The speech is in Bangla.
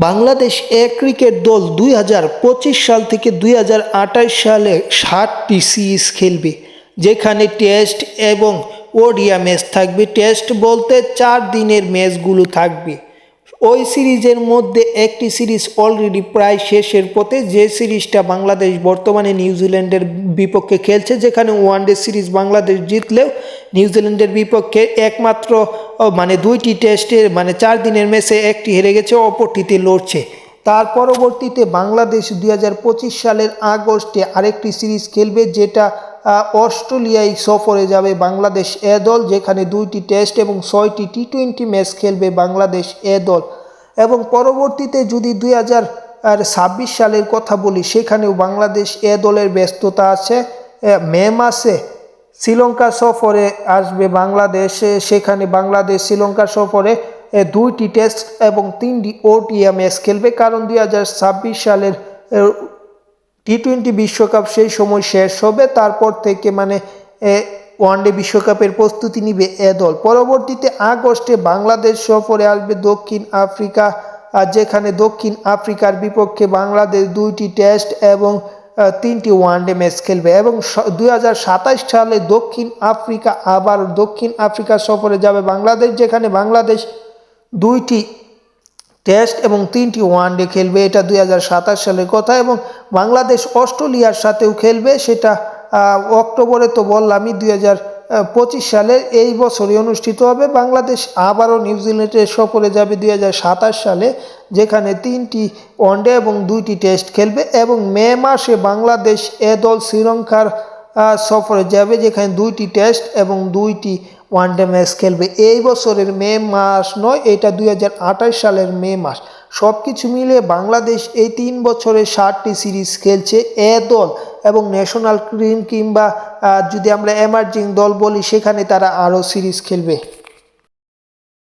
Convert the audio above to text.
বাংলাদেশ এ ক্রিকেট দল 2025 সাল থেকে 2028 সালে 60টি সিরিজ খেলবে, যেখানে টেস্ট এবং ওডিআই ম্যাচ থাকবে। টেস্ট বলতে 4 দিনের ম্যাচগুলো থাকবে। ওই সিরিজের মধ্যে একটি সিরিজ অলরেডি প্রায় শেষের পথে, যে সিরিজটা বাংলাদেশ বর্তমানে নিউজিল্যান্ডের বিপক্ষে খেলছে, যেখানে ওয়ানডে সিরিজ বাংলাদেশ জিতলেও নিউজিল্যান্ডের বিপক্ষে একমাত্র 2টি টেস্টের 4 দিনের ম্যাচে একটি হেরে গেছে, অপরটিতে লড়ছে। তার পরবর্তীতে বাংলাদেশ 2025 সালের আগস্টে আরেকটি সিরিজ খেলবে, যেটা অস্ট্রেলিয়ায় সফরে যাবে বাংলাদেশ এ দল, যেখানে 2টি টেস্ট এবং 6টি টি-20 ম্যাচ খেলবে বাংলাদেশ এ দল। এবং পরবর্তীতে যদি 2026 সালের কথা বলি, সেখানেও বাংলাদেশ এ দলের ব্যস্ততা আছে। মে মাসে শ্রীলঙ্কা সফরে আসবে বাংলাদেশে, সেখানে বাংলাদেশ শ্রীলঙ্কা সফরে 2টি টেস্ট এবং 3টি ওডিআই ম্যাচ খেলবে, কারণ 2026 সালের টি-20 বিশ্বকাপ সেই সময় শেষ হবে। তারপর থেকে ওয়ানডে বিশ্বকাপের প্রস্তুতি নিবে এ দল। পরবর্তীতে আগস্টে বাংলাদেশ সফরে আসবে দক্ষিণ আফ্রিকা, যেখানে দক্ষিণ আফ্রিকার বিপক্ষে বাংলাদেশ 2টি টেস্ট এবং 3টি ওয়ানডে ম্যাচ খেলবে। এবং 2027 সালে দক্ষিণ আফ্রিকা সফরে যাবে বাংলাদেশ, যেখানে বাংলাদেশ 2টি টেস্ট এবং 3টি ওয়ানডে খেলবে। এটা 2027 সালের কথা। এবং বাংলাদেশ অস্ট্রেলিয়ার সাথেও খেলবে, সেটা অক্টোবরে তো বললামই। 2025 সালে এই বছরই অনুষ্ঠিত হবে। বাংলাদেশ আবারও নিউজিল্যান্ডের সফরে যাবে 2027 সালে, যেখানে 3টি ওয়ানডে এবং 2টি টেস্ট খেলবে। এবং মে মাসে বাংলাদেশ এ দল শ্রীলঙ্কার সফরে যাবে, যেখানে 2টি টেস্ট এবং 2টি ওয়ানডে ম্যাচ খেলবে। এই বছরের মে মাস নয়, এটা 2028 সালের মে মাস। সব কিছু মিলিয়ে বাংলাদেশ এই 3 বছরে 60টি সিরিজ খেলছে এ দল। এবং ন্যাশনাল টিম কিংবা যদি আমরা এমার্জিং দল বলি, সেখানে তারা আরও সিরিজ খেলবে।